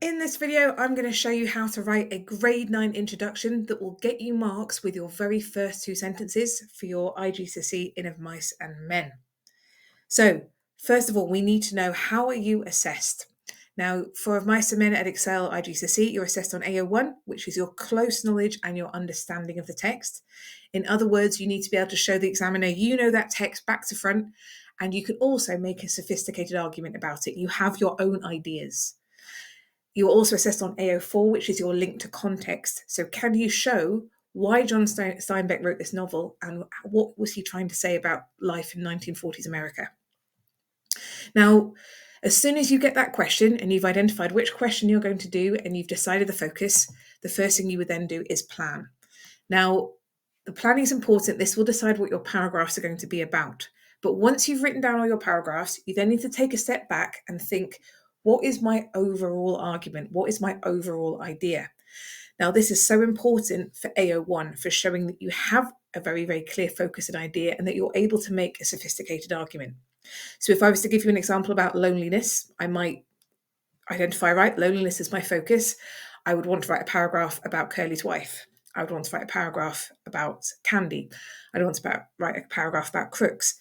In this video, I'm going to show you how to write a grade 9 introduction that will get you marks with your very first 2 sentences for your IGCSE in Of Mice and Men. So, first of all, we need to know, how are you assessed? Now, for Of Mice and Men at Edexcel IGCSE, you're assessed on AO1, which is your close knowledge and your understanding of the text. In other words, you need to be able to show the examiner you know that text back to front, and you can also make a sophisticated argument about it. You have your own ideas. You're also assessed on AO4, which is your link to context. So can you show why John Steinbeck wrote this novel and what was he trying to say about life in 1940s America? Now, as soon as you get that question and you've identified which question you're going to do and you've decided the focus, the first thing you would then do is plan. Now, the planning is important. This will decide what your paragraphs are going to be about. But once you've written down all your paragraphs, you then need to take a step back and think, what is my overall argument? What is my overall idea? Now, this is so important for AO1, for showing that you have a very, very clear focus and idea and that you're able to make a sophisticated argument. So if I was to give you an example about loneliness, I might identify, right, loneliness is my focus. I would want to write a paragraph about Curley's wife. I would want to write a paragraph about Candy. I'd want to write a paragraph about Crooks.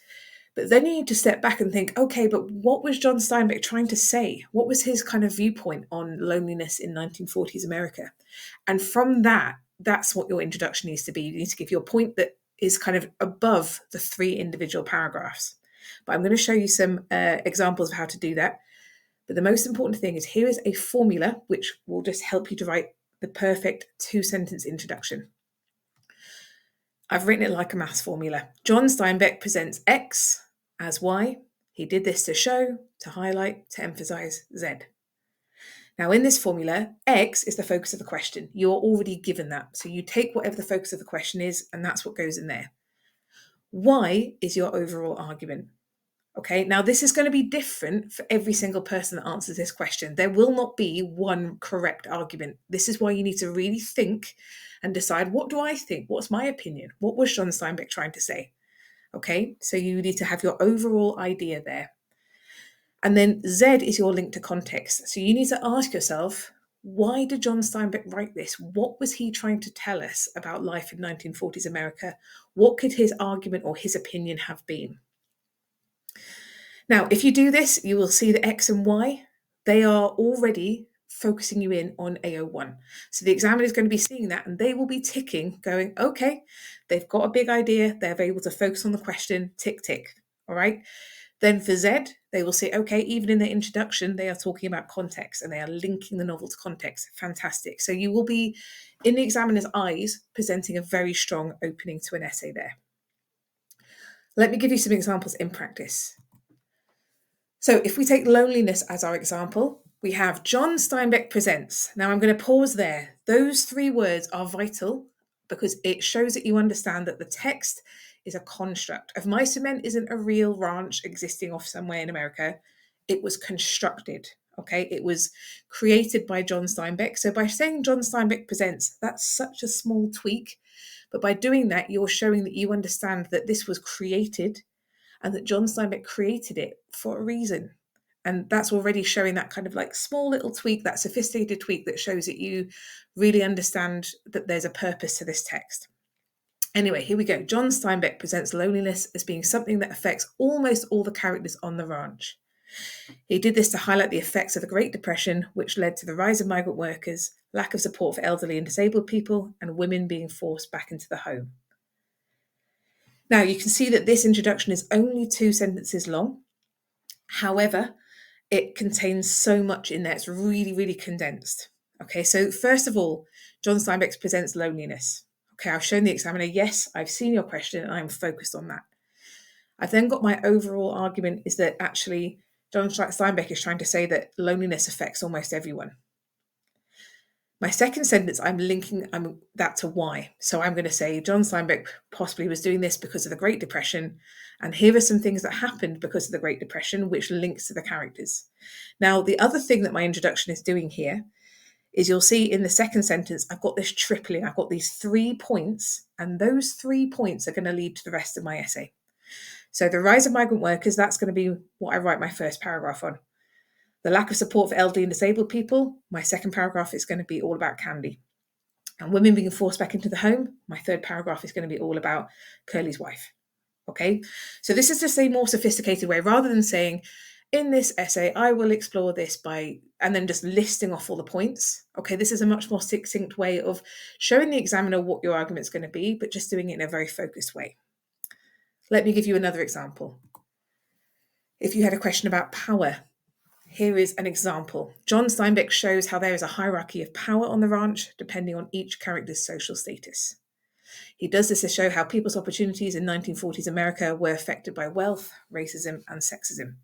But then you need to step back and think, okay, but what was John Steinbeck trying to say? What was his kind of viewpoint on loneliness in 1940s America? And from that, that's what your introduction needs to be. You need to give your point that is kind of above the 3 individual paragraphs. But I'm going to show you some examples of how to do that. But the most important thing is, here is a formula which will just help you to write the perfect 2-sentence introduction. I've written it like a maths formula. John Steinbeck presents X as Y. He did this to show, to highlight, to emphasize Z. Now, in this formula, X is the focus of the question. You're already given that. So you take whatever the focus of the question is, and that's what goes in there. Y is your overall argument. Okay, now this is going to be different for every single person that answers this question. There will not be one correct argument. This is why you need to really think and decide, what do I think? What's my opinion? What was John Steinbeck trying to say? Okay, so you need to have your overall idea there. And then Z is your link to context. So you need to ask yourself, why did John Steinbeck write this? What was he trying to tell us about life in 1940s America? What could his argument or his opinion have been? Now, if you do this, you will see that X and Y, they are already focusing you in on AO1. So the examiner is going to be seeing that and they will be ticking, going, okay, they've got a big idea. They're able to focus on the question, tick, tick. All right. Then for Z, they will say, okay, even in their introduction, they are talking about context and they are linking the novel to context. Fantastic. So you will be, in the examiner's eyes, presenting a very strong opening to an essay there. Let me give you some examples in practice. So if we take loneliness as our example, we have John Steinbeck presents. Now I'm going to pause there. Those 3 words are vital because it shows that you understand that the text is a construct. Of Mice and Men isn't a real ranch existing off somewhere in America. It was constructed. Okay, it was created by John Steinbeck. So by saying John Steinbeck presents, that's such a small tweak. But by doing that, you're showing that you understand that this was created and that John Steinbeck created it for a reason. And that's already showing that kind of like small little tweak, that sophisticated tweak that shows that you really understand that there's a purpose to this text. Anyway, here we go. John Steinbeck presents loneliness as being something that affects almost all the characters on the ranch. He did this to highlight the effects of the Great Depression, which led to the rise of migrant workers, lack of support for elderly and disabled people, and women being forced back into the home. Now, you can see that this introduction is only 2 sentences long. However, it contains so much in there. It's really, really condensed. Okay, so first of all, John Steinbeck presents loneliness. Okay, I've shown the examiner, yes, I've seen your question and I'm focused on that. I've then got my overall argument is that actually John Steinbeck is trying to say that loneliness affects almost everyone. My second sentence, I'm linking that to why. So I'm going to say John Steinbeck possibly was doing this because of the Great Depression. And here are some things that happened because of the Great Depression, which links to the characters. Now, the other thing that my introduction is doing here is you'll see in the second sentence, I've got this tripling. I've got these 3 points, and those 3 points are going to lead to the rest of my essay. So the rise of migrant workers, that's going to be what I write my first paragraph on. The lack of support for elderly and disabled people, my second paragraph is going to be all about Candy. And women being forced back into the home, my third paragraph is going to be all about Curley's wife. Okay, so this is just a more sophisticated way, rather than saying, in this essay, I will explore this by, and then just listing off all the points. Okay, this is a much more succinct way of showing the examiner what your argument is going to be, but just doing it in a very focused way. Let me give you another example. If you had a question about power, here is an example. John Steinbeck shows how there is a hierarchy of power on the ranch, depending on each character's social status. He does this to show how people's opportunities in 1940s America were affected by wealth, racism, and sexism.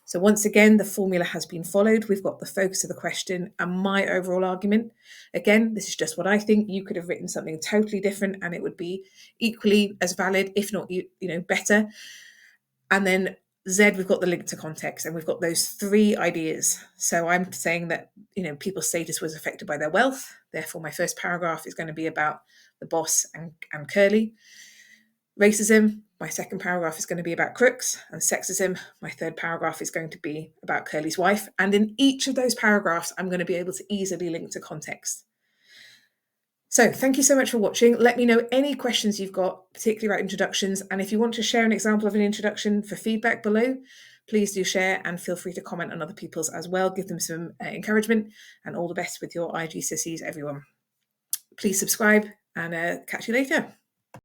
So once again, the formula has been followed. We've got the focus of the question and my overall argument. Again, this is just what I think. You could have written something totally different and it would be equally as valid, if not, better. And then Z, we've got the link to context, and we've got those three ideas. So I'm saying that, people's status was affected by their wealth. Therefore, my first paragraph is going to be about the boss and Curley. Racism, my second paragraph is going to be about Crooks. And sexism, my third paragraph is going to be about Curley's wife. And in each of those paragraphs, I'm going to be able to easily link to context. So thank you so much for watching. Let me know any questions you've got, particularly about introductions. And if you want to share an example of an introduction for feedback below, please do share, and feel free to comment on other people's as well. Give them some encouragement, and all the best with your IGCSEs, everyone. Please subscribe, and catch you later.